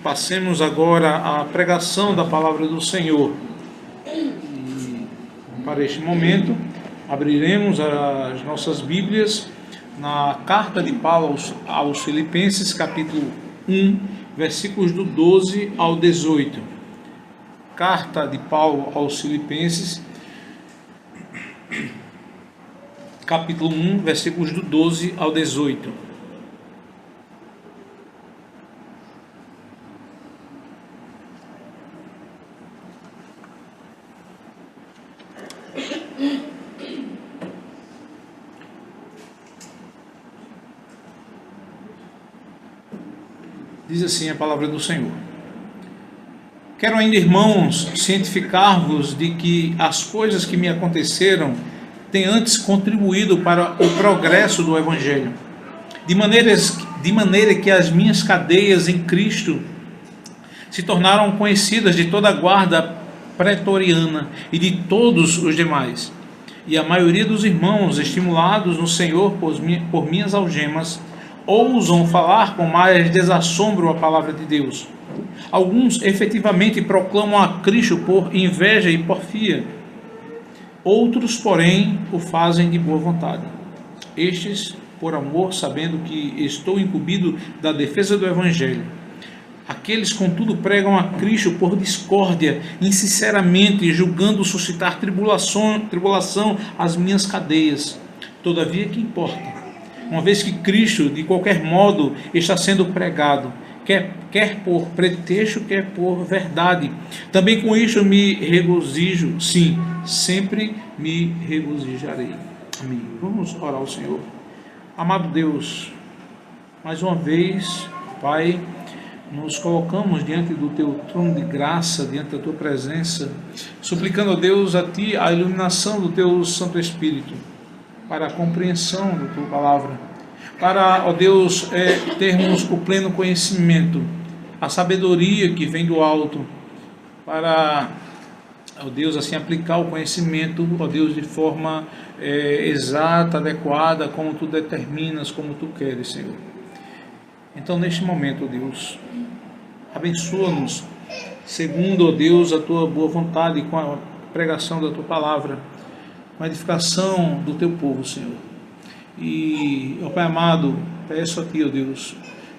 passemos agora à pregação da palavra do Senhor. E para este momento, abriremos as nossas Bíblias na carta de Paulo aos Filipenses, capítulo 1, versículos do 12 ao 18. Carta de Paulo aos Filipenses, capítulo 1, versículos do 12 ao 18. Diz assim a palavra do Senhor: Quero ainda, irmãos, cientificar-vos de que as coisas que me aconteceram têm antes contribuído para o progresso do Evangelho, de maneira que as minhas cadeias em Cristo se tornaram conhecidas de toda a guarda pretoriana e de todos os demais. E a maioria dos irmãos, estimulados no Senhor por minhas algemas, ousam falar com mais desassombro a palavra de Deus. Alguns efetivamente proclamam a Cristo por inveja e porfia. Outros, porém, o fazem de boa vontade. Estes, por amor, sabendo que estou incumbido da defesa do Evangelho. Aqueles, contudo, pregam a Cristo por discórdia, insinceramente, julgando suscitar tribulação às minhas cadeias. Todavia, que importa? Uma vez que Cristo, de qualquer modo, está sendo pregado, quer por pretexto, quer por verdade. Também com isso me regozijo, sim, sempre me regozijarei. Amém. Vamos orar ao Senhor. Amado Deus, mais uma vez, Pai, nos colocamos diante do Teu trono de graça, diante da Tua presença, suplicando a Deus, a Ti, a iluminação do Teu Santo Espírito, para a compreensão da Tua palavra, para, ó Deus, termos o pleno conhecimento, a sabedoria que vem do alto, para, ó Deus, assim aplicar o conhecimento, ó Deus, de forma exata, adequada, como Tu determinas, como Tu queres, Senhor. Então, neste momento, ó Deus, abençoa-nos, segundo, ó Deus, a Tua boa vontade, com a pregação da Tua palavra, com a edificação do Teu povo, Senhor. E, ó Pai amado, peço a Ti, ó Deus,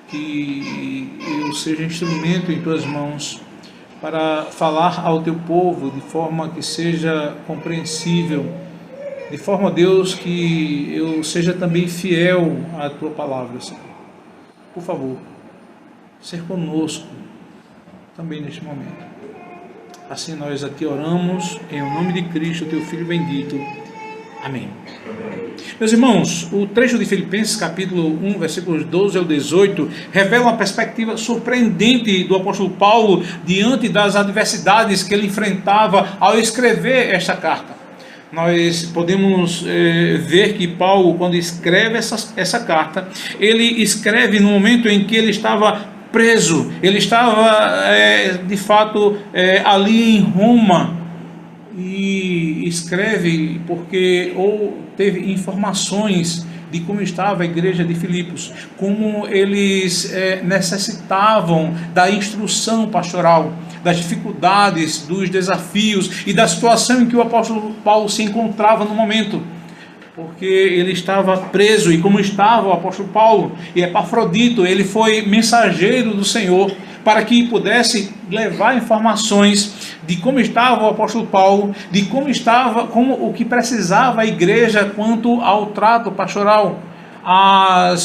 que eu seja instrumento em Tuas mãos para falar ao Teu povo de forma que seja compreensível, de forma, ó Deus, que eu seja também fiel à Tua palavra, Senhor. Por favor, ser conosco também neste momento. Assim nós aqui oramos, em nome de Cristo, Teu Filho bendito. Amém. Meus irmãos, o trecho de Filipenses, capítulo 1, versículos 12 ao 18, revela uma perspectiva surpreendente do apóstolo Paulo diante das adversidades que ele enfrentava ao escrever esta carta. Nós podemos ver que Paulo, quando escreve essa carta, ele escreve no momento em que ele estava preso, ele estava de fato ali em Roma, e escreve porque teve informações de como estava a igreja de Filipos, como eles necessitavam da instrução pastoral, das dificuldades, dos desafios e da situação em que o apóstolo Paulo se encontrava no momento, porque ele estava preso. E como estava o apóstolo Paulo, e Epafrodito, ele foi mensageiro do Senhor para que pudesse levar informações de como estava o apóstolo Paulo, de como o que precisava a igreja quanto ao trato pastoral, a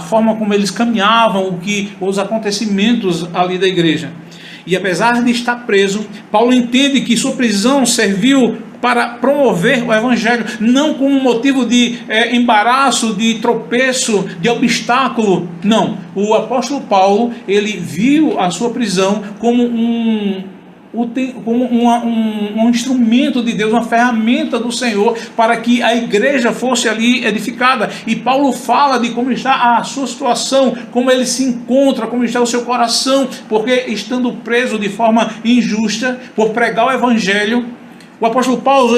forma como eles caminhavam, os acontecimentos ali da igreja. E apesar de estar preso, Paulo entende que sua prisão serviu para promover o Evangelho, não como motivo de embaraço, de tropeço, de obstáculo. Não, o apóstolo Paulo, ele viu a sua prisão como um instrumento de Deus, uma ferramenta do Senhor para que a igreja fosse ali edificada. E Paulo fala de como está a sua situação, como ele se encontra, como está o seu coração, porque estando preso de forma injusta por pregar o Evangelho, O apóstolo Paulo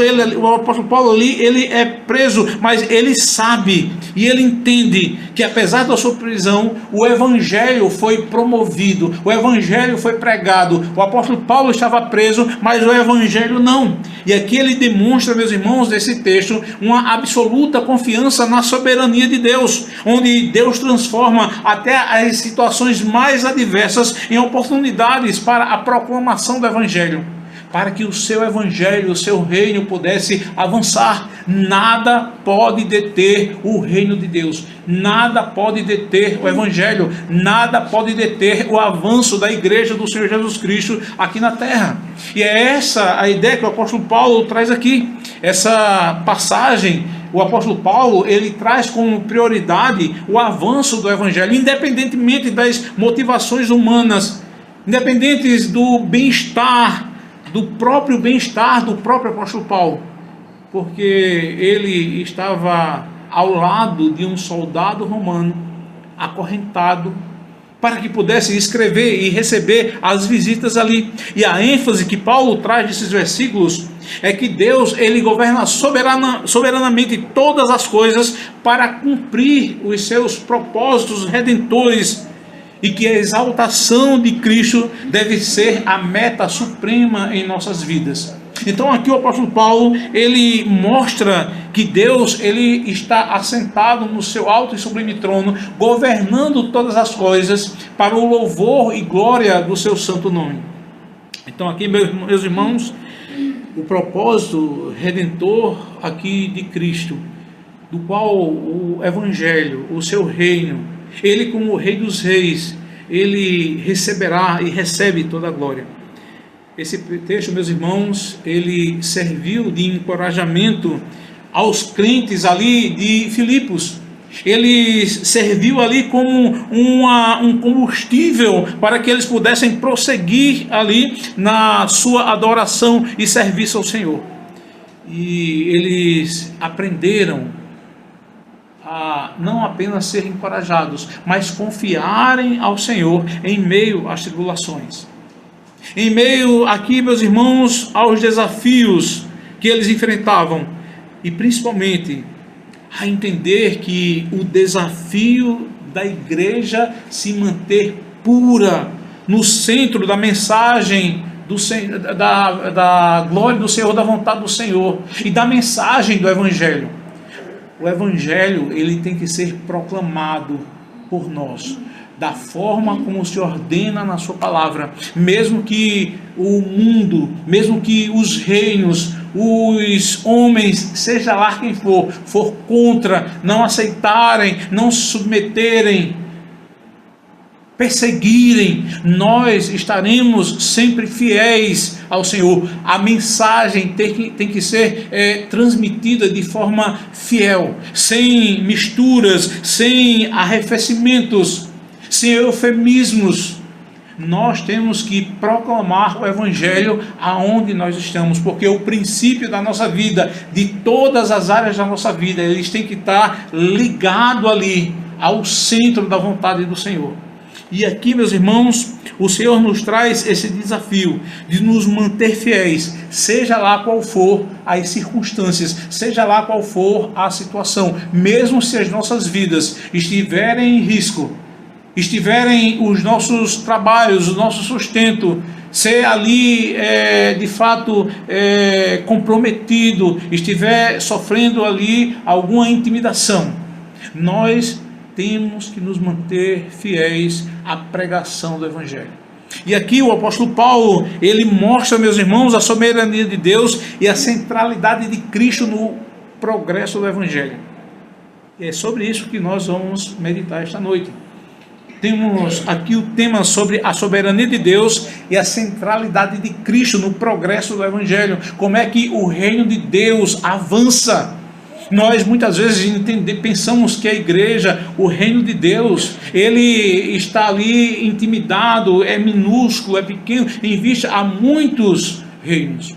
ali, ele é preso, mas ele sabe e ele entende que apesar da sua prisão, o evangelho foi promovido, o evangelho foi pregado. O apóstolo Paulo estava preso, mas o evangelho não. E aqui ele demonstra, meus irmãos, desse texto, uma absoluta confiança na soberania de Deus, onde Deus transforma até as situações mais adversas em oportunidades para a proclamação do evangelho, para que o seu evangelho, o seu reino pudesse avançar. Nada pode deter o reino de Deus, nada pode deter o evangelho, nada pode deter o avanço da igreja do Senhor Jesus Cristo aqui na terra. E é essa a ideia que o apóstolo Paulo traz aqui. Essa passagem, o apóstolo Paulo, ele traz como prioridade o avanço do evangelho, independentemente das motivações humanas, independentes do bem-estar, do próprio apóstolo Paulo, porque ele estava ao lado de um soldado romano acorrentado para que pudesse escrever e receber as visitas ali. E a ênfase que Paulo traz desses versículos é que Deus, ele governa soberanamente todas as coisas para cumprir os seus propósitos redentores, e que a exaltação de Cristo deve ser a meta suprema em nossas vidas. Então aqui o apóstolo Paulo, ele mostra que Deus, ele está assentado no seu alto e sublime trono, governando todas as coisas para o louvor e glória do seu santo nome. Então aqui, meus irmãos, o propósito redentor aqui de Cristo, do qual o evangelho, o seu reino, ele, como o Rei dos Reis, ele receberá e recebe toda a glória. Esse texto, meus irmãos, ele serviu de encorajamento aos crentes ali de Filipos. Ele serviu ali como um combustível para que eles pudessem prosseguir ali na sua adoração e serviço ao Senhor. E eles aprenderam a não apenas serem encorajados, mas confiarem ao Senhor em meio às tribulações. Em meio aqui, meus irmãos, aos desafios que eles enfrentavam, e principalmente a entender que o desafio da igreja se manter pura, no centro da mensagem da glória do Senhor, da vontade do Senhor e da mensagem do evangelho. O evangelho, ele tem que ser proclamado por nós, da forma como se ordena na sua palavra, mesmo que o mundo, mesmo que os reinos, os homens, seja lá quem for contra, não aceitarem, não se submeterem, perseguirem, nós estaremos sempre fiéis ao Senhor. A mensagem tem que ser transmitida de forma fiel, sem misturas, sem arrefecimentos, sem eufemismos. Nós temos que proclamar o evangelho aonde nós estamos, porque o princípio da nossa vida, de todas as áreas da nossa vida, eles têm que estar ligados ali ao centro da vontade do Senhor. E aqui, meus irmãos, o Senhor nos traz esse desafio de nos manter fiéis, seja lá qual for as circunstâncias, seja lá qual for a situação, mesmo se as nossas vidas estiverem em risco, estiverem os nossos trabalhos, o nosso sustento, ser ali de fato comprometido, estiver sofrendo ali alguma intimidação, nós temos que nos manter fiéis à pregação do evangelho. E aqui o apóstolo Paulo, ele mostra, meus irmãos, a soberania de Deus e a centralidade de Cristo no progresso do evangelho. E é sobre isso que nós vamos meditar esta noite. Temos aqui o tema sobre a soberania de Deus e a centralidade de Cristo no progresso do evangelho. Como é que o reino de Deus avança? Nós muitas vezes pensamos que a igreja, o reino de Deus, ele está ali intimidado, é minúsculo, é pequeno, em vista a muitos reinos.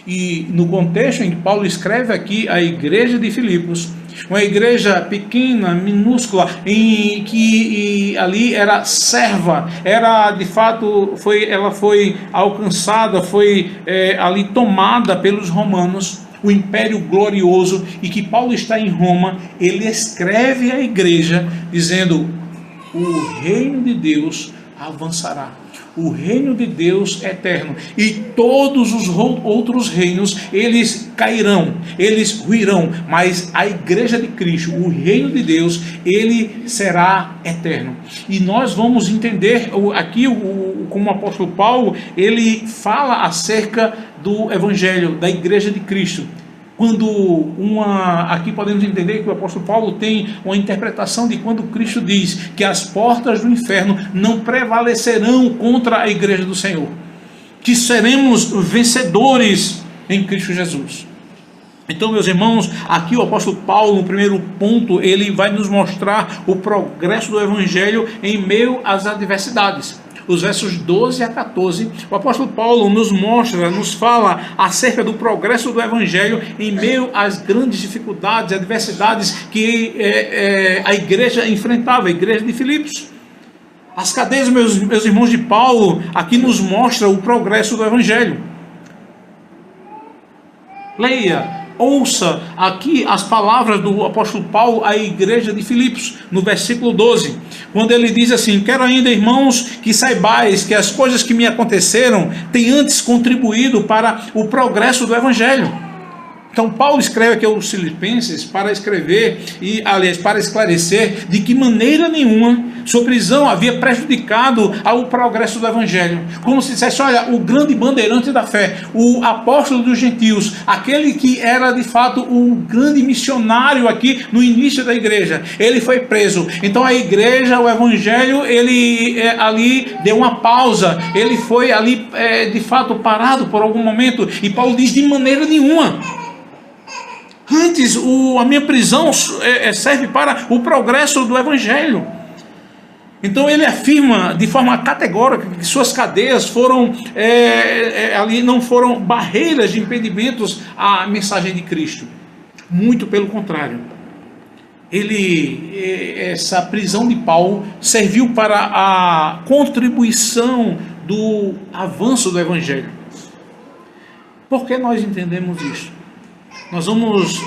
E no contexto em que Paulo escreve aqui a igreja de Filipos, uma igreja pequena, minúscula, em que ali era serva, era de fato, ela foi alcançada, foi ali tomada pelos romanos, o império glorioso, e que Paulo está em Roma. Ele escreve à igreja dizendo: o reino de Deus avançará. O reino de Deus é eterno, e todos os outros reinos, eles cairão, eles ruirão, mas a igreja de Cristo, o reino de Deus, ele será eterno. E nós vamos entender aqui, como o apóstolo Paulo, ele fala acerca do evangelho, da igreja de Cristo. Aqui podemos entender que o apóstolo Paulo tem uma interpretação de quando Cristo diz que as portas do inferno não prevalecerão contra a igreja do Senhor, que seremos vencedores em Cristo Jesus. Então, meus irmãos, aqui o apóstolo Paulo, no primeiro ponto, ele vai nos mostrar o progresso do evangelho em meio às adversidades. Os versos 12 a 14, o apóstolo Paulo nos fala acerca do progresso do evangelho em meio às grandes dificuldades, adversidades que a igreja enfrentava, a igreja de Filipos. As cadeias, meus irmãos, de Paulo, aqui nos mostra o progresso do evangelho. Leia, ouça aqui as palavras do apóstolo Paulo à igreja de Filipos, no versículo 12, quando ele diz assim: quero ainda, irmãos, que saibais que as coisas que me aconteceram têm antes contribuído para o progresso do evangelho. Então Paulo escreve aqui aos Filipenses para esclarecer de que maneira nenhuma sua prisão havia prejudicado ao progresso do evangelho. Como se dissesse: olha, o grande bandeirante da fé, o apóstolo dos gentios, aquele que era de fato o grande missionário aqui no início da igreja, ele foi preso. Então a igreja, o evangelho, ele ali deu uma pausa, ele foi ali de fato parado por algum momento, e Paulo diz: de maneira nenhuma. Antes, a minha prisão serve para o progresso do evangelho. Então ele afirma de forma categórica que suas cadeias ali não foram barreiras de impedimentos à mensagem de Cristo. Muito pelo contrário. Essa prisão de Paulo serviu para a contribuição do avanço do evangelho. Por que nós entendemos isso? Nós vamos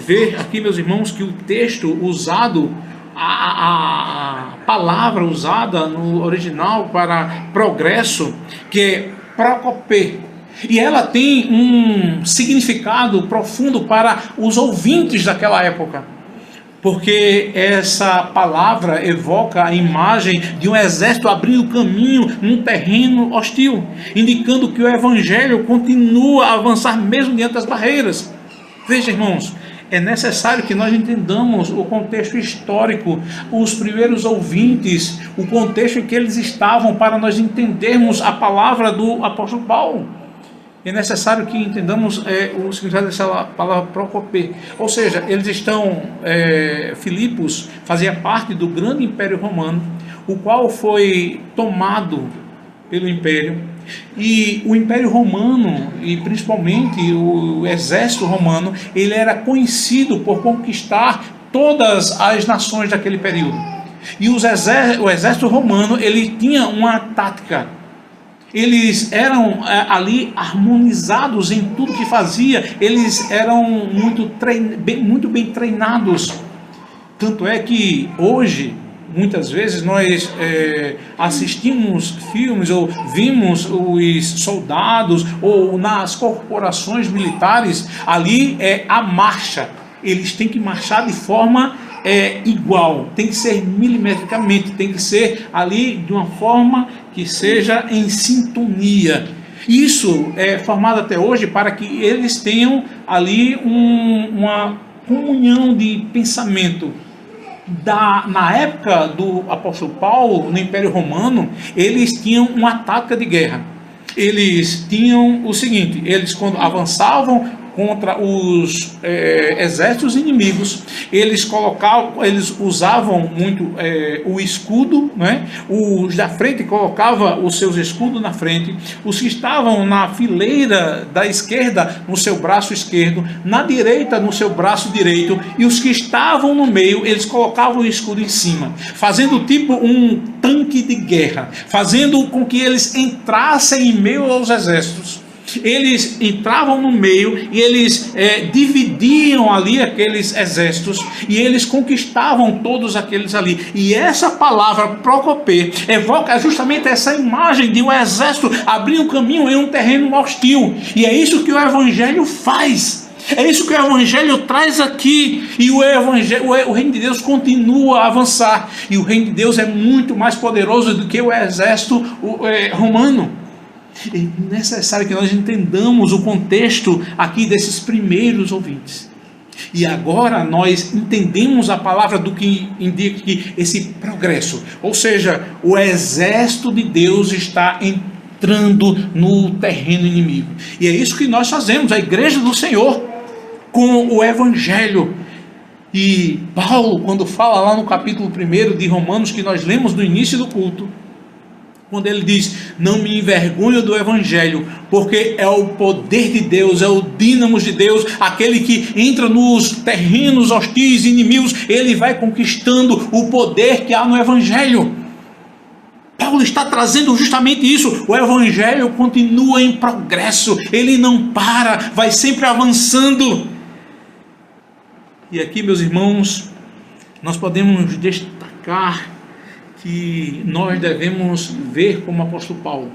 ver aqui, meus irmãos, que o texto usado, a palavra usada no original para progresso, que é prokopê, e ela tem um significado profundo para os ouvintes daquela época, porque essa palavra evoca a imagem de um exército abrindo caminho num terreno hostil, indicando que o evangelho continua a avançar mesmo diante das barreiras. Veja, irmãos, é necessário que nós entendamos o contexto histórico, os primeiros ouvintes, o contexto em que eles estavam, para nós entendermos a palavra do apóstolo Paulo. É necessário que entendamos o significado dessa palavra prokopê. Ou seja, eles estão, Filipos fazia parte do grande império romano, o qual foi tomado pelo império. E o Império Romano, e principalmente o exército romano, ele era conhecido por conquistar todas as nações daquele período. E o exército romano, ele tinha uma tática. Eles eram ali harmonizados em tudo que fazia. Eles eram muito bem treinados. Tanto é que hoje, muitas vezes nós assistimos filmes ou vimos os soldados ou nas corporações militares, ali a marcha. Eles têm que marchar de forma igual, tem que ser milimetricamente, tem que ser ali de uma forma que seja em sintonia. Isso é formado até hoje para que eles tenham ali uma comunhão de pensamento. Na época do apóstolo Paulo, no Império Romano, eles tinham uma tática de guerra. Eles tinham o seguinte: eles, quando avançavam contra os exércitos inimigos, eles usavam muito o escudo, né? Os da frente colocavam os seus escudos na frente, os que estavam na fileira da esquerda no seu braço esquerdo, na direita no seu braço direito, e os que estavam no meio, eles colocavam o escudo em cima, fazendo tipo um tanque de guerra, fazendo com que eles entrassem em meio aos exércitos. Eles entravam no meio e eles dividiam ali aqueles exércitos e eles conquistavam todos aqueles ali. E essa palavra procoper evoca justamente essa imagem de um exército abrir um caminho em um terreno hostil. E é isso que o Evangelho faz. É isso que o Evangelho traz aqui. E o reino de Deus continua a avançar. E o reino de Deus é muito mais poderoso do que o exército romano. É necessário que nós entendamos o contexto aqui desses primeiros ouvintes. E agora nós entendemos a palavra do que indica que esse progresso, ou seja, o exército de Deus está entrando no terreno inimigo. E é isso que nós fazemos, a igreja do Senhor, com o Evangelho. E Paulo, quando fala lá no capítulo 1 de Romanos, que nós lemos no início do culto, quando ele diz, não me envergonho do Evangelho, porque é o poder de Deus, é o dínamo de Deus, aquele que entra nos terrenos hostis, inimigos, ele vai conquistando o poder que há no Evangelho. Paulo está trazendo justamente isso. O Evangelho continua em progresso, ele não para, vai sempre avançando. E aqui, meus irmãos, nós podemos destacar que nós devemos ver como o apóstolo Paulo,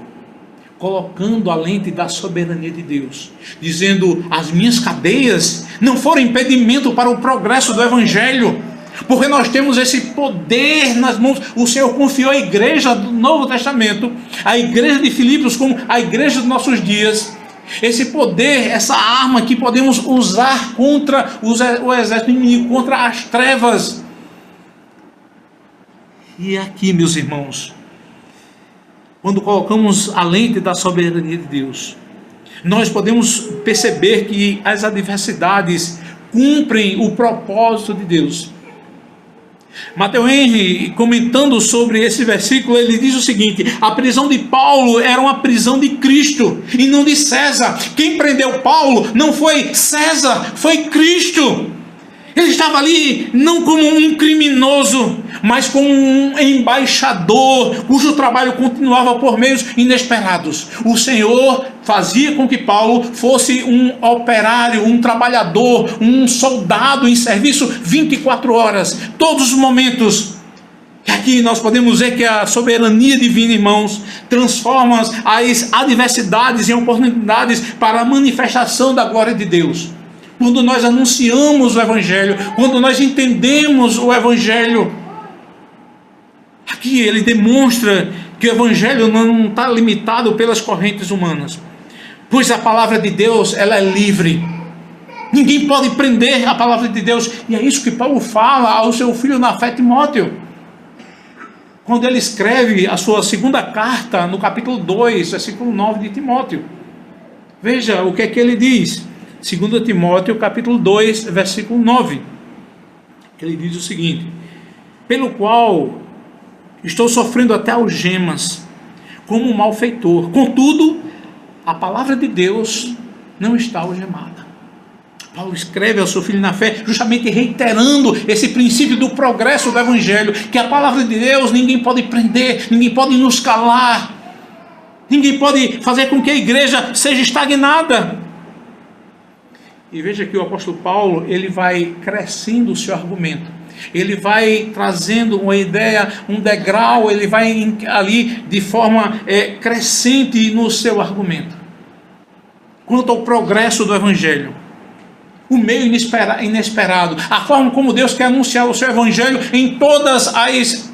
colocando a lente da soberania de Deus, dizendo, as minhas cadeias não foram impedimento para o progresso do Evangelho, porque nós temos esse poder nas mãos. O Senhor confiou à igreja do Novo Testamento, a igreja de Filipos, como a igreja dos nossos dias, esse poder, essa arma que podemos usar contra o exército inimigo, contra as trevas. E aqui, meus irmãos, quando colocamos a lente da soberania de Deus, nós podemos perceber que as adversidades cumprem o propósito de Deus. Matthew Henry, comentando sobre esse versículo, ele diz o seguinte: a prisão de Paulo era uma prisão de Cristo e não de César. Quem prendeu Paulo não foi César, foi Cristo. Ele estava ali não como um criminoso, mas como um embaixador, cujo trabalho continuava por meios inesperados. O Senhor fazia com que Paulo fosse um operário, um trabalhador, um soldado em serviço 24 horas, todos os momentos. E aqui nós podemos ver que a soberania divina, irmãos, transforma as adversidades em oportunidades para a manifestação da glória de Deus. Quando nós anunciamos o Evangelho, quando nós entendemos o Evangelho, aqui ele demonstra que o Evangelho não está limitado pelas correntes humanas, pois a palavra de Deus, ela é livre. Ninguém pode prender a palavra de Deus. E é isso que Paulo fala ao seu filho na fé, Timóteo, quando ele escreve a sua segunda carta, no capítulo 2, versículo 9 de Timóteo. Veja o que é que ele diz. 2 Timóteo, capítulo 2, versículo 9. Ele diz o seguinte: pelo qual estou sofrendo até algemas, como um malfeitor. Contudo, a palavra de Deus não está algemada. Paulo escreve ao seu filho na fé, justamente reiterando esse princípio do progresso do Evangelho, que a palavra de Deus ninguém pode prender, ninguém pode nos calar, ninguém pode fazer com que a igreja seja estagnada. E veja que o apóstolo Paulo, ele vai crescendo o seu argumento, ele vai trazendo uma ideia, um degrau, ele vai ali de forma crescente no seu argumento, quanto ao progresso do Evangelho, o meio inesperado, a forma como Deus quer anunciar o seu Evangelho em todas as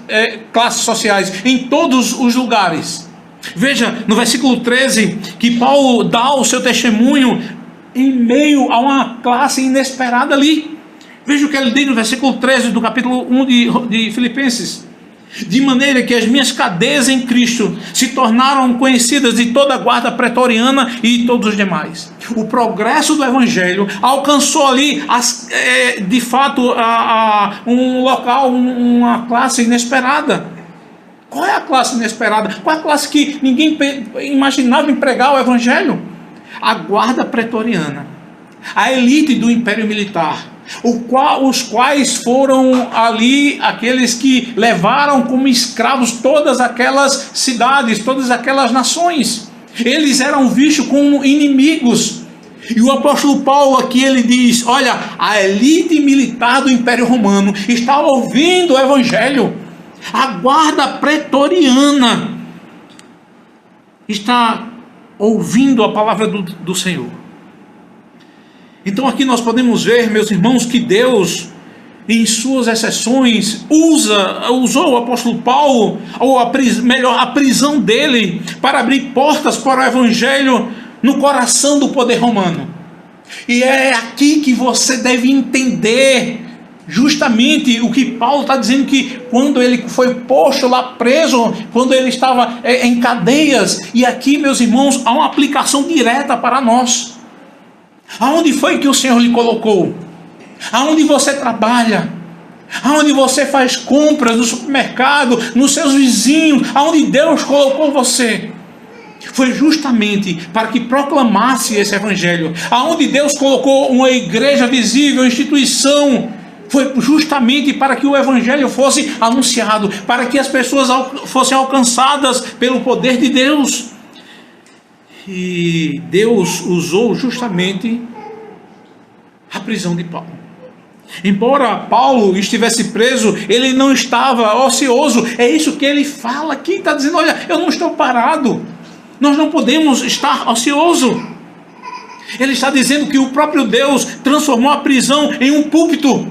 classes sociais, em todos os lugares. Veja no versículo 13, que Paulo dá o seu testemunho em meio a uma classe inesperada ali. Veja o que ele diz no versículo 13 do capítulo 1 de Filipenses. de maneira que as minhas cadeias em Cristo se tornaram conhecidas de toda a guarda pretoriana e de todos os demais. O progresso do Evangelho alcançou ali, de fato, um local, uma classe inesperada. Qual é a classe inesperada? Qual é a classe que ninguém imaginava em pregar o Evangelho? A guarda pretoriana, a elite do Império Militar, os quais foram ali aqueles que levaram como escravos todas aquelas cidades, todas aquelas nações. Eles eram vistos como inimigos. E o apóstolo Paulo aqui ele diz: olha, a elite militar do Império Romano está ouvindo o Evangelho. A guarda pretoriana está ouvindo a palavra do Senhor. Então aqui nós podemos ver, meus irmãos, que Deus, em suas exceções, usou o apóstolo Paulo, ou a prisão dele, para abrir portas para o Evangelho no coração do poder romano. E é aqui que você deve entender justamente o que Paulo está dizendo, que quando ele foi posto lá preso, quando ele estava em cadeias. E aqui, meus irmãos, há uma aplicação direta para nós. Aonde foi que o Senhor lhe colocou? Aonde você trabalha? Aonde você faz compras, no supermercado, nos seus vizinhos? Aonde Deus colocou você? Foi justamente para que proclamasse esse Evangelho. Aonde Deus colocou uma igreja visível, uma instituição, foi justamente para que o Evangelho fosse anunciado, para que as pessoas fossem alcançadas pelo poder de Deus. E Deus usou justamente a prisão de Paulo. Embora Paulo estivesse preso, ele não estava ocioso. É isso que ele fala aqui, está dizendo: olha, eu não estou parado. Nós não podemos estar ocioso. Ele está dizendo que o próprio Deus transformou a prisão em um púlpito,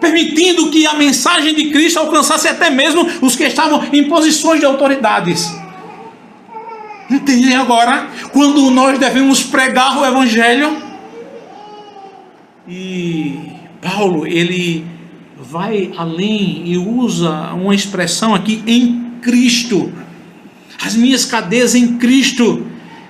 permitindo que a mensagem de Cristo alcançasse até mesmo os que estavam em posições de autoridades. Entendem agora quando nós devemos pregar o Evangelho? E Paulo, ele vai além e usa uma expressão aqui: em Cristo. As minhas cadeias em Cristo.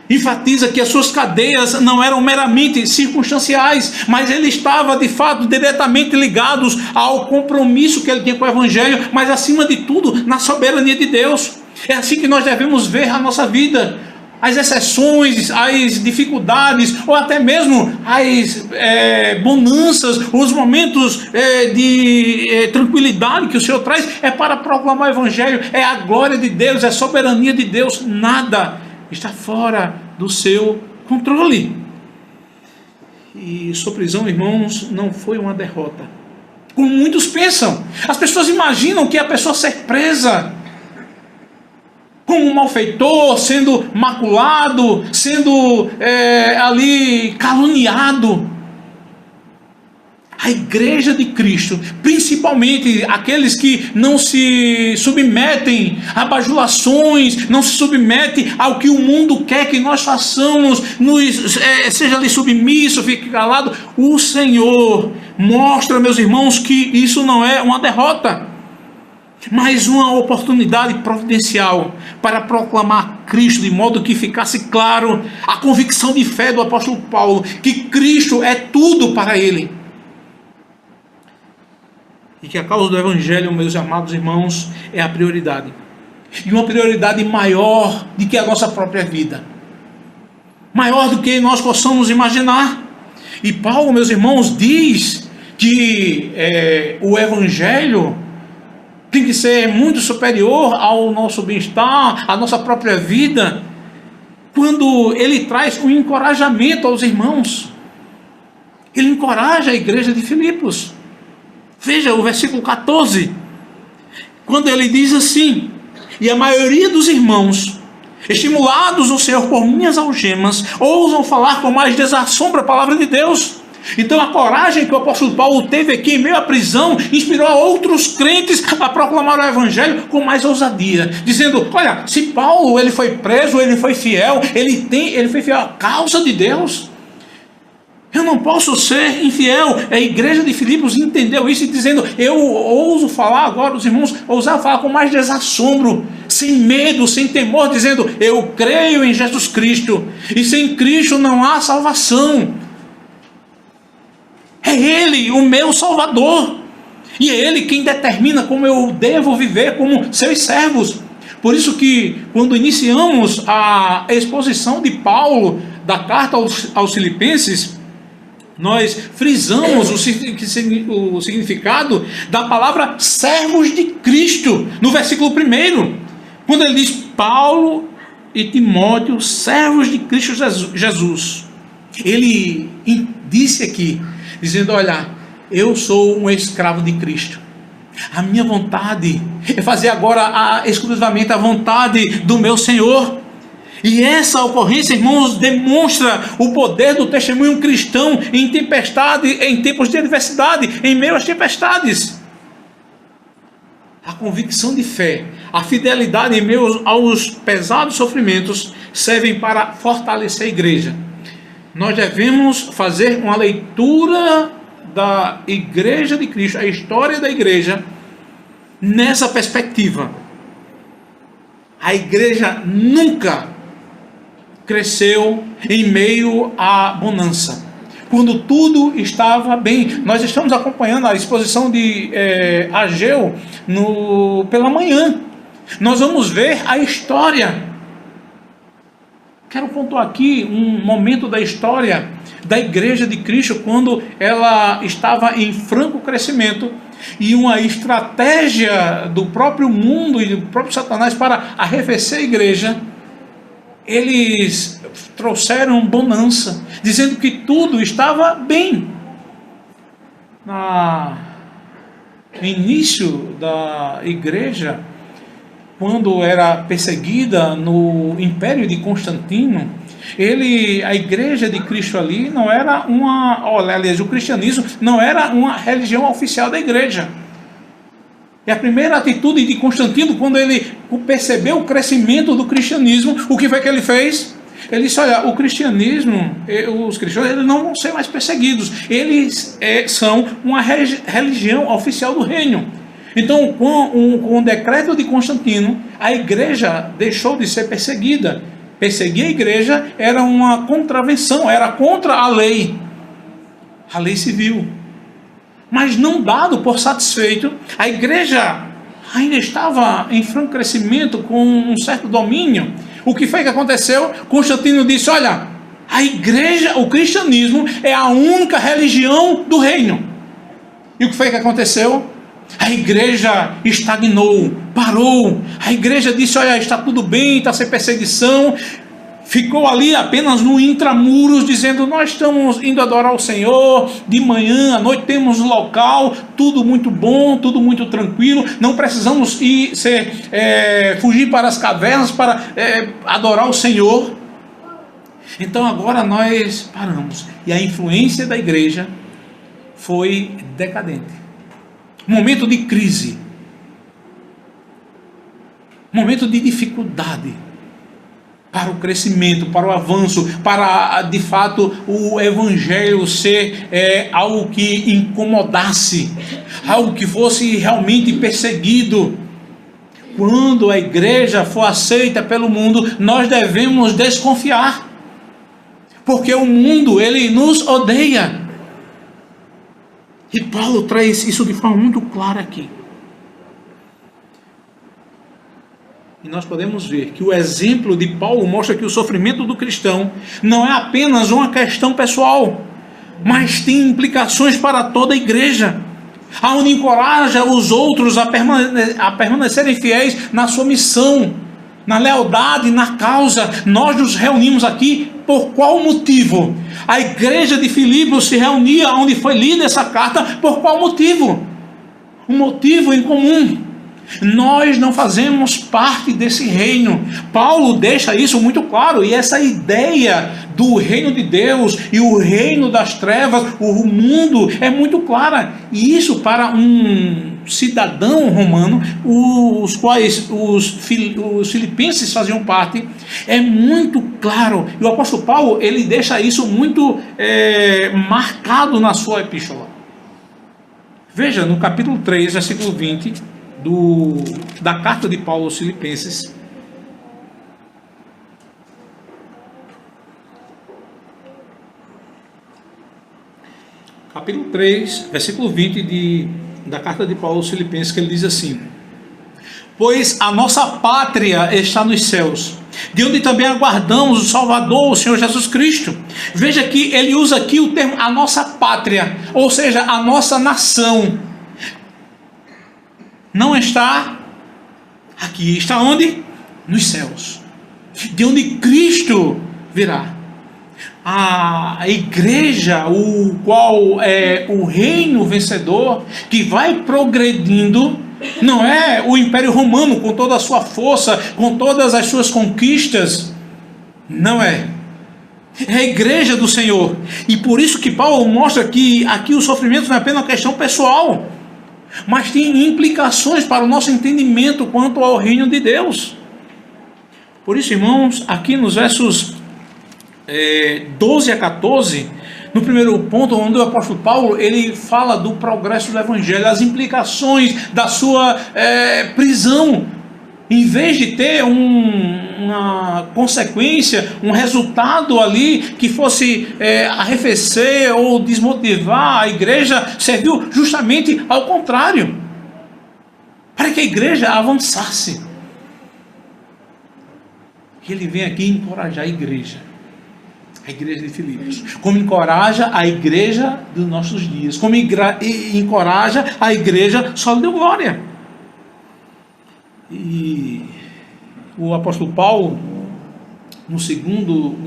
Enfatiza que as suas cadeias não eram meramente circunstanciais, mas ele estava de fato diretamente ligados ao compromisso que ele tinha com o Evangelho, mas acima de tudo na soberania de Deus. É assim que nós devemos ver a nossa vida. As exceções, as dificuldades, ou até mesmo as bonanças, os momentos de tranquilidade que o Senhor traz, é para proclamar o Evangelho. É a glória de Deus, é a soberania de Deus. Nada está fora do seu controle. E sua prisão, irmãos, não foi uma derrota, como muitos pensam. As pessoas imaginam que a pessoa ser presa como um malfeitor, sendo maculado, sendo ali caluniado. A igreja de Cristo, principalmente aqueles que não se submetem a bajulações, não se submetem ao que o mundo quer que nós façamos, seja ali submisso, fique calado. O Senhor mostra, meus irmãos, que isso não é uma derrota, mas uma oportunidade providencial para proclamar Cristo, de modo que ficasse claro a convicção de fé do apóstolo Paulo, que Cristo é tudo para ele. E que a causa do Evangelho, meus amados irmãos, é a prioridade. E uma prioridade maior do que a nossa própria vida. Maior do que nós possamos imaginar. E Paulo, meus irmãos, diz que o Evangelho tem que ser muito superior ao nosso bem-estar, à nossa própria vida, quando ele traz um encorajamento aos irmãos. Ele encoraja a igreja de Filipos. Veja o versículo 14, quando ele diz assim: e a maioria dos irmãos, estimulados no Senhor por minhas algemas, ousam falar com mais desassombro a palavra de Deus. Então a coragem que o apóstolo Paulo teve aqui em meio à prisão inspirou a outros crentes a proclamar o Evangelho com mais ousadia, dizendo: olha, se Paulo ele foi preso, ele foi fiel, ele foi fiel à causa de Deus. Eu não posso ser infiel. A igreja de Filipos entendeu isso e dizendo, eu ouso falar agora, os irmãos ousaram falar com mais desassombro, sem medo, sem temor, dizendo, eu creio em Jesus Cristo, e sem Cristo não há salvação. É Ele o meu Salvador, e é Ele quem determina como eu devo viver como seus servos. Por isso que quando iniciamos a exposição de Paulo da carta aos Filipenses, nós frisamos o significado da palavra servos de Cristo, no versículo 1, quando ele diz, Paulo e Timóteo, servos de Cristo Jesus. Ele disse aqui, dizendo, olha, eu sou um escravo de Cristo. A minha vontade é fazer agora exclusivamente a vontade do meu Senhor. E essa ocorrência, irmãos, demonstra o poder do testemunho cristão em tempestade, em tempos de adversidade, em meio às tempestades. A convicção de fé, a fidelidade em meio aos pesados sofrimentos servem para fortalecer a igreja. Nós devemos fazer uma leitura da igreja de Cristo, a história da igreja, nessa perspectiva. A igreja nunca cresceu em meio à bonança, quando tudo estava bem. Nós estamos acompanhando a exposição de Ageu pela manhã. Nós vamos ver a história. Quero pontuar aqui um momento da história da igreja de Cristo, quando ela estava em franco crescimento, e uma estratégia do próprio mundo e do próprio Satanás para arrefecer a igreja. Eles trouxeram bonança, dizendo que tudo estava bem. No início da igreja, quando era perseguida no Império de Constantino, a igreja de Cristo ali não era aliás, o cristianismo não era uma religião oficial da igreja. E a primeira atitude de Constantino, quando ele percebeu o crescimento do cristianismo, o que foi que ele fez? Ele disse, olha, o cristianismo, os cristãos, eles não vão ser mais perseguidos. Eles são uma religião oficial do reino. Então, com o decreto de Constantino, a igreja deixou de ser perseguida. Perseguir a igreja era uma contravenção, era contra a lei civil. Mas não dado por satisfeito, a igreja ainda estava em franco crescimento, com um certo domínio. O que foi que aconteceu? Constantino disse, olha, a igreja, o cristianismo é a única religião do reino. E o que foi que aconteceu? A igreja estagnou, parou. A igreja disse, olha, está tudo bem, está sem perseguição. Ficou ali apenas no intramuros, dizendo, nós estamos indo adorar o Senhor, de manhã, à noite temos um local, tudo muito bom, tudo muito tranquilo, não precisamos fugir para as cavernas para adorar o Senhor. Então agora nós paramos, e a influência da igreja foi decadente. Momento de crise, momento de dificuldade, para o crescimento, para o avanço, para de fato o evangelho ser algo que incomodasse, algo que fosse realmente perseguido. Quando a igreja for aceita pelo mundo, nós devemos desconfiar, porque o mundo, ele nos odeia. E Paulo traz isso de forma muito clara aqui. E nós podemos ver que o exemplo de Paulo mostra que o sofrimento do cristão não é apenas uma questão pessoal, mas tem implicações para toda a igreja, aonde encoraja os outros a permanecerem fiéis na sua missão, na lealdade, na causa. Nós nos reunimos aqui por qual motivo? A igreja de Filipos se reunia onde foi lida essa carta, por qual motivo? Um motivo em comum. Nós não fazemos parte desse reino. Paulo deixa isso muito claro, e essa ideia do reino de Deus e o reino das trevas, o mundo, é muito clara. E isso, para um cidadão romano, os quais os filipenses faziam parte, é muito claro. E o apóstolo Paulo, ele deixa isso muito marcado na sua epístola. Veja, no capítulo 3, versículo 20, da carta de Paulo aos Filipenses. Capítulo 3, versículo 20 da carta de Paulo aos Filipenses, que ele diz assim: pois a nossa pátria está nos céus, de onde também aguardamos o Salvador, o Senhor Jesus Cristo. Veja que ele usa aqui o termo a nossa pátria, ou seja, a nossa nação. Não está aqui, está onde? Nos céus, de onde Cristo virá. A igreja, o qual é o reino vencedor, que vai progredindo, não é o Império Romano com toda a sua força, com todas as suas conquistas, não é. É a igreja do Senhor. E por isso que Paulo mostra que aqui o sofrimento não é apenas uma questão pessoal, mas tem implicações para o nosso entendimento quanto ao reino de Deus. Por isso, irmãos, aqui nos versos 12 a 14, no primeiro ponto, onde o apóstolo Paulo ele fala do progresso do evangelho, as implicações da sua prisão. Em vez de ter uma consequência, um resultado ali que fosse arrefecer ou desmotivar a igreja, serviu justamente ao contrário, para que a igreja avançasse. Ele vem aqui encorajar a igreja de Filipos, como encoraja a igreja dos nossos dias, como encoraja a igreja Sólida de Glória. E o apóstolo Paulo, na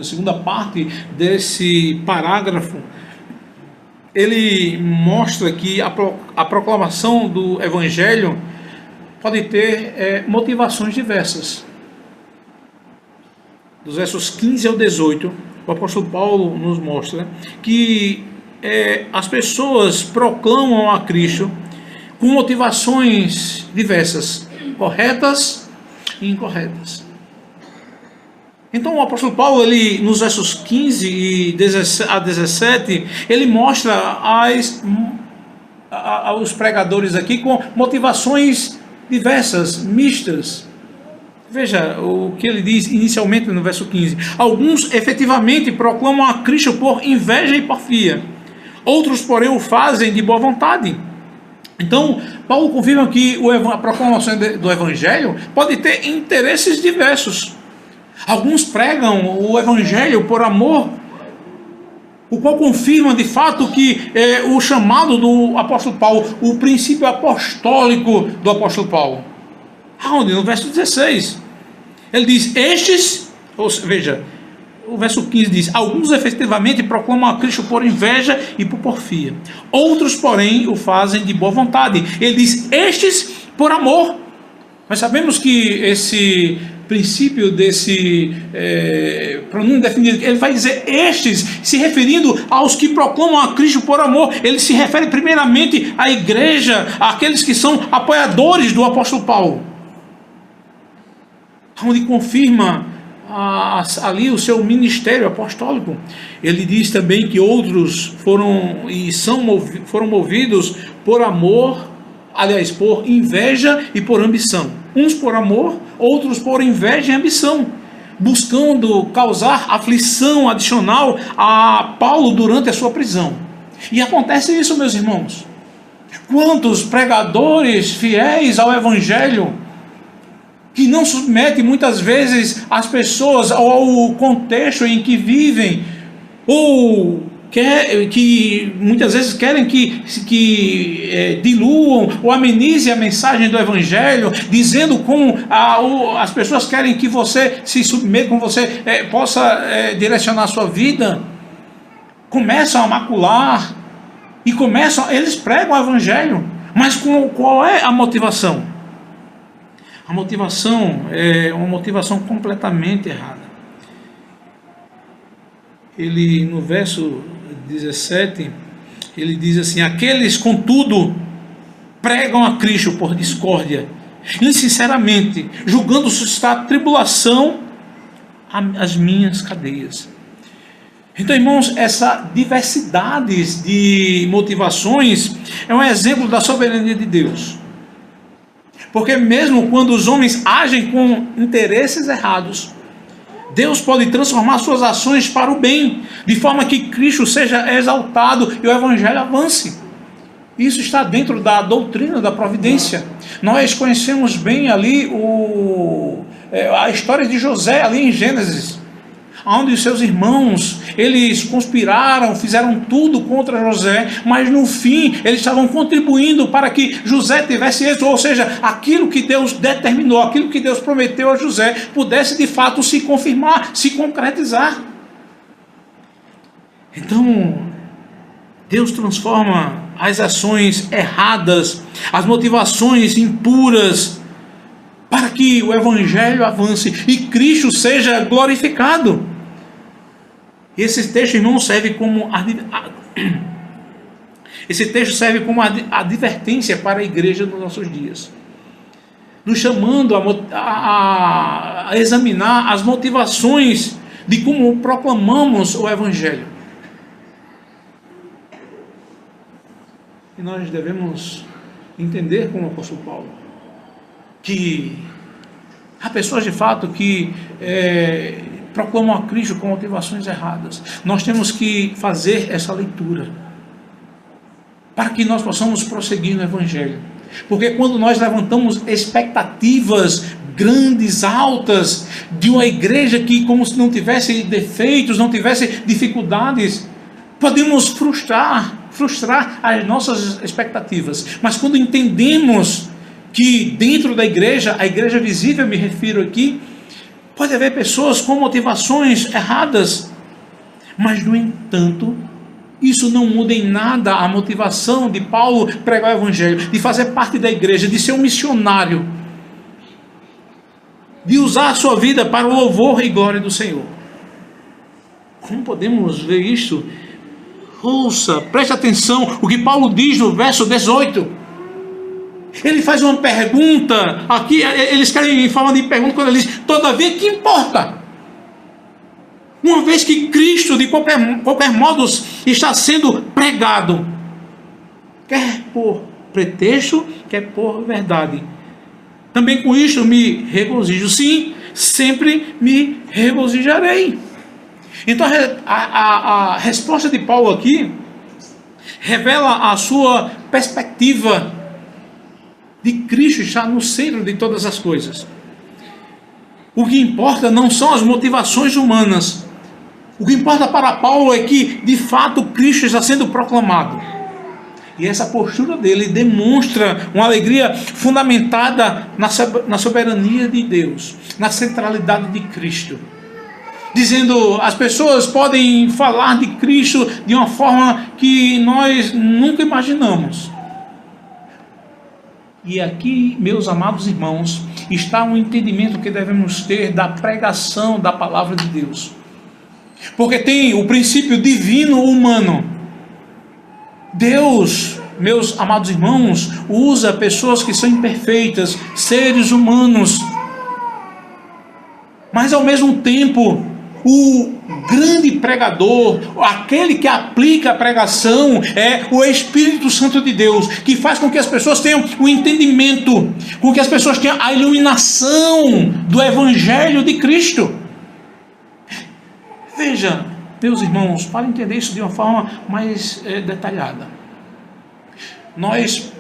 segunda parte desse parágrafo, ele mostra que a proclamação do evangelho pode ter motivações diversas. Dos versos 15 ao 18, o apóstolo Paulo nos mostra que as pessoas proclamam a Cristo com motivações diversas, corretas e incorretas. Então o apóstolo Paulo, ele, nos versos 15 a 17, ele mostra aos pregadores aqui com motivações diversas, mistas. Veja o que ele diz inicialmente no verso 15. Alguns efetivamente proclamam a Cristo por inveja e porfia. Outros, porém, o fazem de boa vontade. Então, Paulo confirma que a proclamação do Evangelho pode ter interesses diversos. Alguns pregam o Evangelho por amor, o qual confirma de fato que o chamado do apóstolo Paulo, o princípio apostólico do apóstolo Paulo. Aonde? No verso 16. Ele diz, veja, o verso 15 diz, alguns efetivamente proclamam a Cristo por inveja e por porfia. Outros, porém, o fazem de boa vontade. Ele diz, estes por amor. Nós sabemos que esse princípio desse pronome definido, ele vai dizer estes, se referindo aos que proclamam a Cristo por amor. Ele se refere primeiramente à igreja, àqueles que são apoiadores do apóstolo Paulo, onde confirma ali o seu ministério apostólico. Ele diz também que outros foram movidos por amor, aliás, por inveja e por ambição. Uns por amor, outros por inveja e ambição, buscando causar aflição adicional a Paulo durante a sua prisão. E acontece isso, meus irmãos. Quantos pregadores fiéis ao Evangelho, que não submetem muitas vezes as pessoas ao contexto em que vivem, ou que muitas vezes querem que diluam ou amenizem a mensagem do Evangelho, dizendo como as pessoas querem que você se submeta, como você possa direcionar a sua vida, começam a macular e eles pregam o Evangelho, mas qual é a motivação? A motivação é uma motivação completamente errada. Ele, no verso 17, ele diz assim: aqueles, contudo, pregam a Cristo por discórdia, insinceramente, julgando suscitar tribulação às minhas cadeias. Então, irmãos, essa diversidade de motivações é um exemplo da soberania de Deus. Porque mesmo quando os homens agem com interesses errados, Deus pode transformar suas ações para o bem, de forma que Cristo seja exaltado e o Evangelho avance. Isso está dentro da doutrina da providência. Nós conhecemos bem ali a história de José, ali em Gênesis, onde os seus irmãos, eles conspiraram, fizeram tudo contra José, mas no fim eles estavam contribuindo para que José tivesse êxito, ou seja, aquilo que Deus determinou, aquilo que Deus prometeu a José, pudesse de fato se confirmar, se concretizar. Então, Deus transforma as ações erradas, as motivações impuras, para que o Evangelho avance e Cristo seja glorificado. Esse texto, irmão, serve como advertência para a igreja nos nossos dias, nos chamando a examinar as motivações de como proclamamos o Evangelho. E nós devemos entender, como o apóstolo Paulo, que há pessoas de fato que proclamam a Cristo com motivações erradas. Nós temos que fazer essa leitura para que nós possamos prosseguir no Evangelho. Porque quando nós levantamos expectativas grandes, altas, de uma igreja que como se não tivesse defeitos, não tivesse dificuldades, podemos frustrar as nossas expectativas. Mas quando entendemos que dentro da igreja, a igreja visível, me refiro aqui, pode haver pessoas com motivações erradas, mas no entanto, isso não muda em nada a motivação de Paulo pregar o Evangelho, de fazer parte da igreja, de ser um missionário, de usar a sua vida para o louvor e glória do Senhor. Como podemos ver isso? Ouça, preste atenção o que Paulo diz no verso 18. Ele faz uma pergunta, aqui eles querem falar de pergunta quando ele diz, todavia que importa? Uma vez que Cristo de qualquer modo está sendo pregado, quer por pretexto, quer por verdade. Também com isto me regozijo, sim, sempre me regozijarei. Então a resposta de Paulo aqui revela a sua perspectiva de Cristo estar no centro de todas as coisas. O que importa não são as motivações humanas. O que importa para Paulo é que, de fato, Cristo está sendo proclamado. E essa postura dele demonstra uma alegria fundamentada na soberania de Deus, na centralidade de Cristo. Dizendo, as pessoas podem falar de Cristo de uma forma que nós nunca imaginamos. E aqui, meus amados irmãos, está um entendimento que devemos ter da pregação da palavra de Deus. Porque tem o princípio divino humano. Deus, meus amados irmãos, usa pessoas que são imperfeitas, seres humanos. Mas ao mesmo tempo, o grande pregador, aquele que aplica a pregação, é o Espírito Santo de Deus, que faz com que as pessoas tenham o entendimento, com que as pessoas tenham a iluminação do Evangelho de Cristo. Veja, meus irmãos, para entender isso de uma forma mais detalhada, nós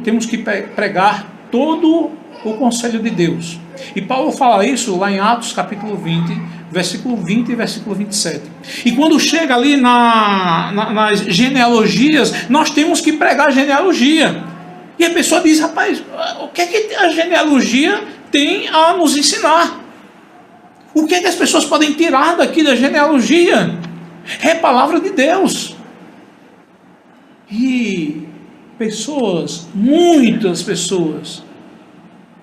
temos que pregar todo o conselho de Deus. E Paulo fala isso lá em Atos capítulo 20, versículo 20 e versículo 27. E quando chega ali nas genealogias, nós temos que pregar a genealogia. E a pessoa diz, rapaz, o que é que a genealogia tem a nos ensinar? O que é que as pessoas podem tirar daqui da genealogia? É a palavra de Deus. E pessoas, muitas pessoas,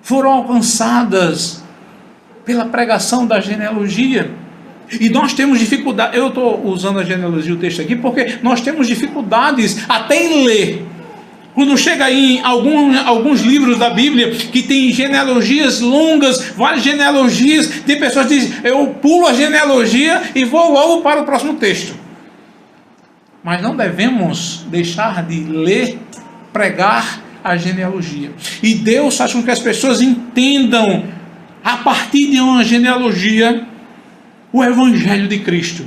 foram alcançadas pela pregação da genealogia. E nós temos dificuldade, eu estou usando a genealogia, o texto aqui, porque nós temos dificuldades até em ler. Quando chega aí em alguns livros da Bíblia que tem genealogias longas, várias genealogias, tem pessoas que dizem, eu pulo a genealogia e vou logo para o próximo texto. Mas não devemos deixar de ler, pregar a genealogia. E Deus faz com que as pessoas entendam, a partir de uma genealogia, o Evangelho de Cristo.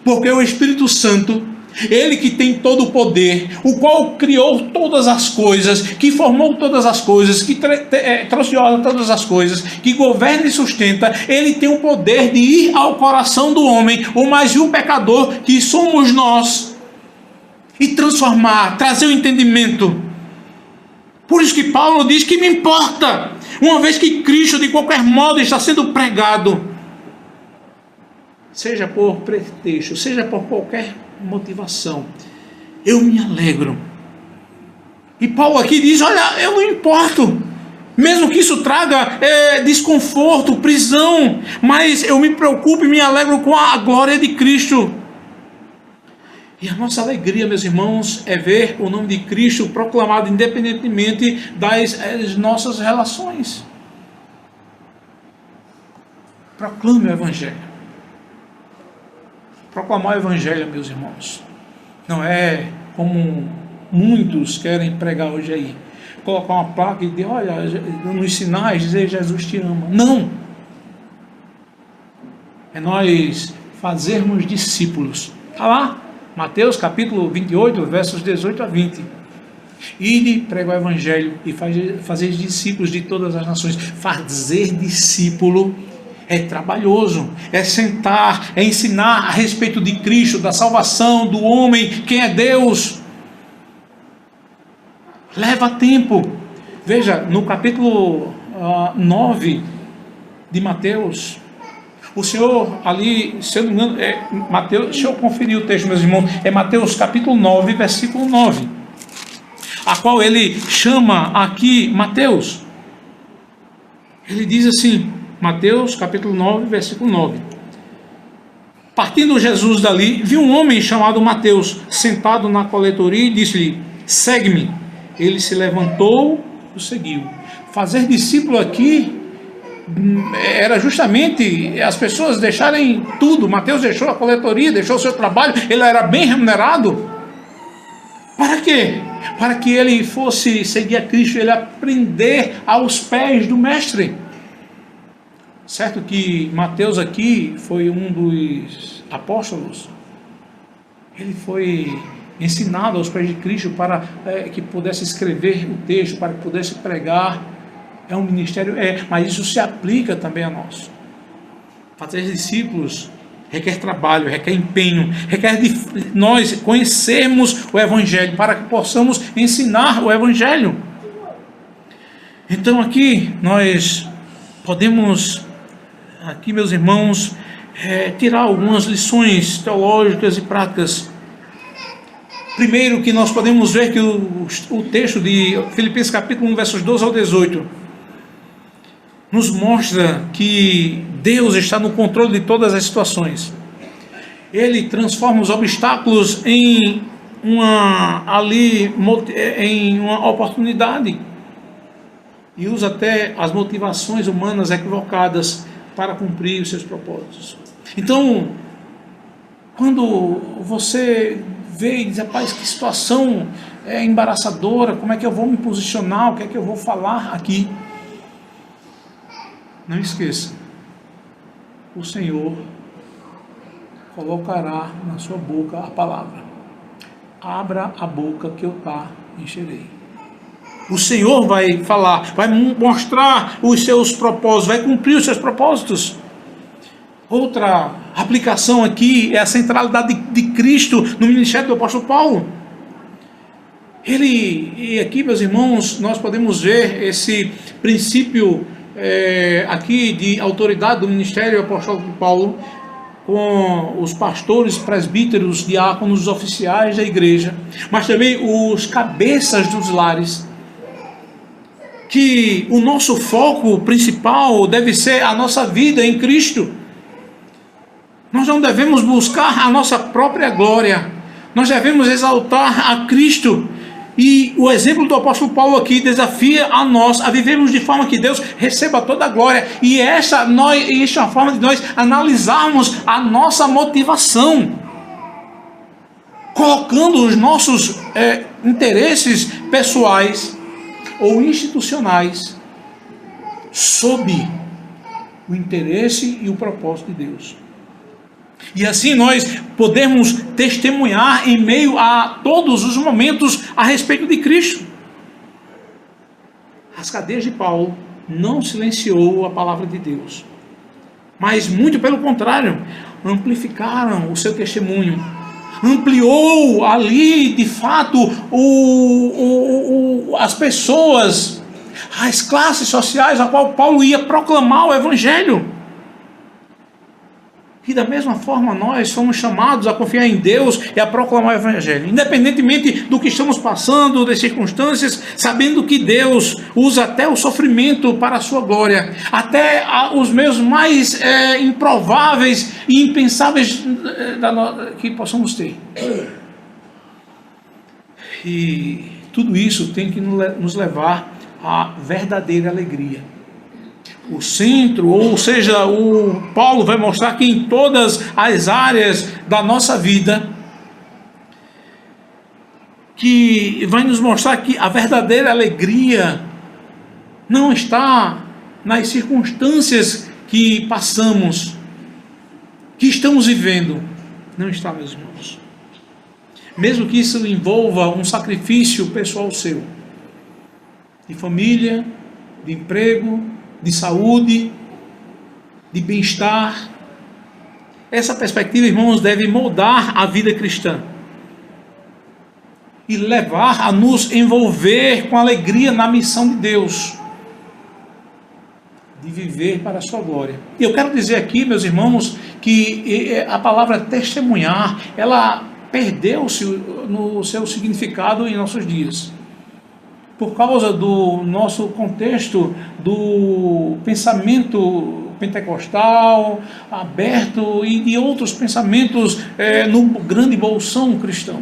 Porque o Espírito Santo, Ele que tem todo o poder, o qual criou todas as coisas, que formou todas as coisas, que trouxe de ordem todas as coisas, que governa e sustenta, Ele tem o poder de ir ao coração do homem, o mais vil pecador que somos nós, e transformar, trazer o entendimento. Por isso que Paulo diz que me importa, uma vez que Cristo de qualquer modo está sendo pregado, seja por pretexto, seja por qualquer motivação, eu me alegro. E Paulo aqui diz, olha, eu não importo, mesmo que isso traga desconforto, prisão, mas eu me preocupo e me alegro com a glória de Cristo. E a nossa alegria, meus irmãos, é ver o nome de Cristo proclamado independentemente das nossas relações. Proclame o Evangelho. Proclamar o Evangelho, meus irmãos, não é como muitos querem pregar hoje aí, colocar uma placa e dizer, olha, nos sinais, dizer Jesus te ama. Não! É nós fazermos discípulos. Está lá, Mateus capítulo 28, versos 18 a 20. Ide, pregar o Evangelho e fazer discípulos de todas as nações. Fazer discípulo é trabalhoso, é sentar, é ensinar a respeito de Cristo, da salvação, do homem, quem é Deus. Leva tempo. Veja, no capítulo 9 de Mateus, o Senhor ali, se eu não me engano, Mateus, deixa eu conferir o texto, meus irmãos, é Mateus capítulo 9, versículo 9, a qual ele chama aqui Mateus. Ele diz assim, Mateus capítulo 9, versículo 9. Partindo Jesus dali, viu um homem chamado Mateus, sentado na coletoria, e disse-lhe, segue-me. Ele se levantou e o seguiu. Fazer discípulo aqui era justamente as pessoas deixarem tudo. Mateus deixou a coletoria, deixou o seu trabalho, ele era bem remunerado. Para quê? Para que ele fosse seguir a Cristo, ele aprender aos pés do Mestre. Certo que Mateus aqui foi um dos apóstolos. Ele foi ensinado aos pés de Cristo para que pudesse escrever o texto, para que pudesse pregar. É um ministério, mas isso se aplica também a nós. Fazer discípulos requer trabalho, requer empenho, requer de nós conhecermos o Evangelho, para que possamos ensinar o Evangelho. Então aqui nós podemos, aqui meus irmãos, tirar algumas lições teológicas e práticas. Primeiro, que nós podemos ver que o texto de Filipenses capítulo 1, versos 12 ao 18, nos mostra que Deus está no controle de todas as situações. Ele transforma os obstáculos em uma oportunidade, e usa até as motivações humanas equivocadas para cumprir os seus propósitos. Então, quando você vê e diz, rapaz, que situação embaraçadora, como é que eu vou me posicionar, o que é que eu vou falar aqui? Não esqueça, o Senhor colocará na sua boca a palavra. Abra a boca que eu encherei. O Senhor vai falar, vai mostrar os seus propósitos, vai cumprir os seus propósitos. Outra aplicação aqui é a centralidade de Cristo no ministério do apóstolo Paulo. E aqui, meus irmãos, nós podemos ver esse princípio aqui de autoridade do ministério apostólico de Paulo, com os pastores, presbíteros, diáconos, os oficiais da igreja, mas também os cabeças dos lares. que o nosso foco principal deve ser a nossa vida em Cristo. Nós não devemos buscar a nossa própria glória, nós devemos exaltar a Cristo. E o exemplo do apóstolo Paulo aqui desafia a nós a vivermos de forma que Deus receba toda a glória. E esta é uma forma de nós analisarmos a nossa motivação, colocando os nossos interesses pessoais ou institucionais sob o interesse e o propósito de Deus. E assim nós podemos testemunhar em meio a todos os momentos a respeito de Cristo. As cadeias de Paulo não silenciou a palavra de Deus, mas muito pelo contrário, amplificaram o seu testemunho, ampliou ali de fato as pessoas, as classes sociais a qual Paulo ia proclamar o Evangelho. E da mesma forma nós somos chamados a confiar em Deus e a proclamar o Evangelho, independentemente do que estamos passando, das circunstâncias, sabendo que Deus usa até o sofrimento para a sua glória, até os meios mais improváveis e impensáveis que possamos ter. E tudo isso tem que nos levar à verdadeira alegria. O centro, ou seja, o Paulo vai mostrar que em todas as áreas da nossa vida, que vai nos mostrar que a verdadeira alegria não está nas circunstâncias que passamos, que estamos vivendo. Não está, meus irmãos. Mesmo que isso envolva um sacrifício pessoal seu, de família, de emprego, de saúde, de bem-estar. Essa perspectiva, irmãos, deve moldar a vida cristã e levar a nos envolver com alegria na missão de Deus, de viver para a sua glória. E eu quero dizer aqui, meus irmãos, que a palavra testemunhar, ela perdeu-se no seu significado em nossos dias, por causa do nosso contexto do pensamento pentecostal, aberto, e de outros pensamentos no grande bolsão cristão.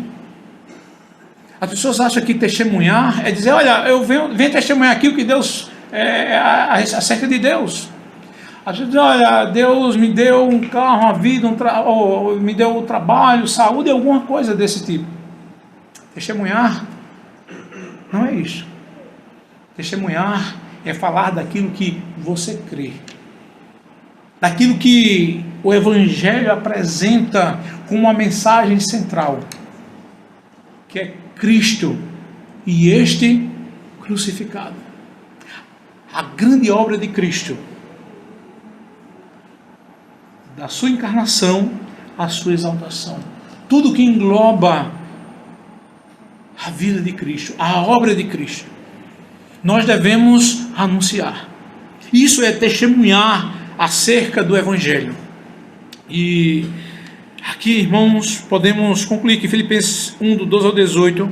As pessoas acham que testemunhar é dizer, olha, eu venho testemunhar aqui o que Deus, acerca de Deus. A gente diz, olha, Deus me deu um carro, uma vida, me deu trabalho, saúde, alguma coisa desse tipo. Testemunhar não é isso. Testemunhar é falar daquilo que você crê, daquilo que o Evangelho apresenta como uma mensagem central, que é Cristo e este crucificado. A grande obra de Cristo, da sua encarnação à sua exaltação, tudo que engloba a vida de Cristo, a obra de Cristo, nós devemos anunciar. Isso é testemunhar acerca do Evangelho. E aqui, irmãos, podemos concluir que Filipenses 1, do 12 ao 18,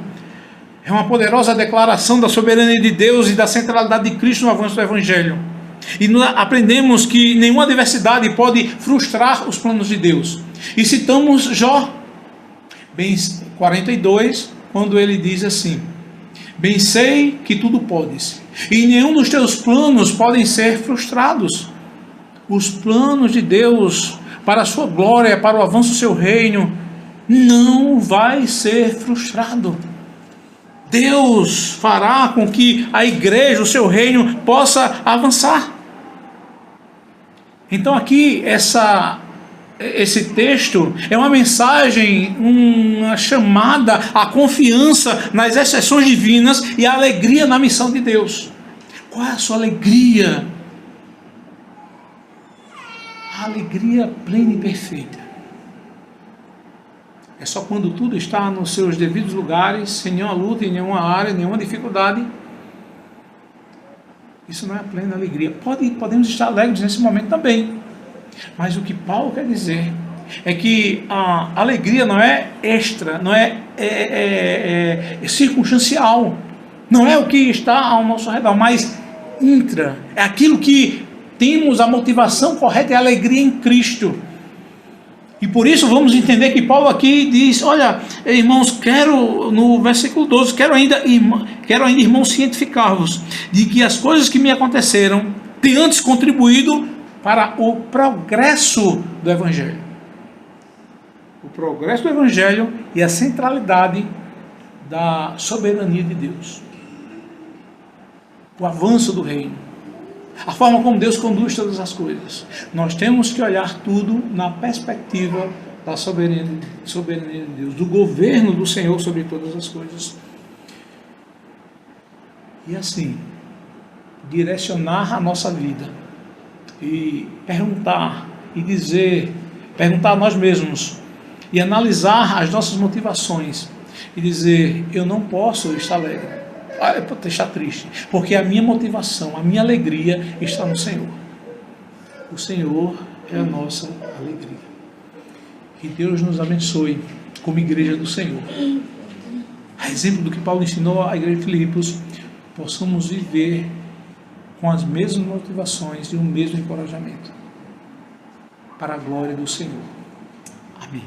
é uma poderosa declaração da soberania de Deus e da centralidade de Cristo no avanço do Evangelho. E aprendemos que nenhuma adversidade pode frustrar os planos de Deus. E citamos Jó, 42, quando ele diz assim: bem sei que tudo podes, e nenhum dos teus planos podem ser frustrados. Os planos de Deus para a sua glória, para o avanço do seu reino, não vai ser frustrado. Deus fará com que a igreja, o seu reino, possa avançar. Então aqui, esse texto é uma mensagem, uma chamada à confiança nas exceções divinas e à alegria na missão de Deus. Qual é a sua alegria? A alegria plena e perfeita. É só quando tudo está nos seus devidos lugares, sem nenhuma luta, em nenhuma área, nenhuma dificuldade. Isso não é a plena alegria. Podemos estar alegres nesse momento também. Mas o que Paulo quer dizer é que a alegria não é extra, não é circunstancial. Não é o que está ao nosso redor, mas intra, é aquilo que temos a motivação correta, é a alegria em Cristo. E por isso vamos entender que Paulo aqui diz, olha, irmãos, no versículo 12, quero ainda, irmãos, cientificar-vos de que as coisas que me aconteceram têm antes contribuído para o progresso do Evangelho. O progresso do Evangelho e a centralidade da soberania de Deus. O avanço do reino. A forma como Deus conduz todas as coisas. Nós temos que olhar tudo na perspectiva da soberania de Deus, do governo do Senhor sobre todas as coisas. E assim, direcionar a nossa vida e perguntar a nós mesmos e analisar as nossas motivações e dizer, eu não posso estar alegre. Eu posso estar triste, porque a minha motivação, a minha alegria está no Senhor. O Senhor é a nossa alegria. Que Deus nos abençoe como igreja do Senhor. A exemplo do que Paulo ensinou à igreja de Filipos, possamos viver com as mesmas motivações e o mesmo encorajamento para a glória do Senhor. Amém.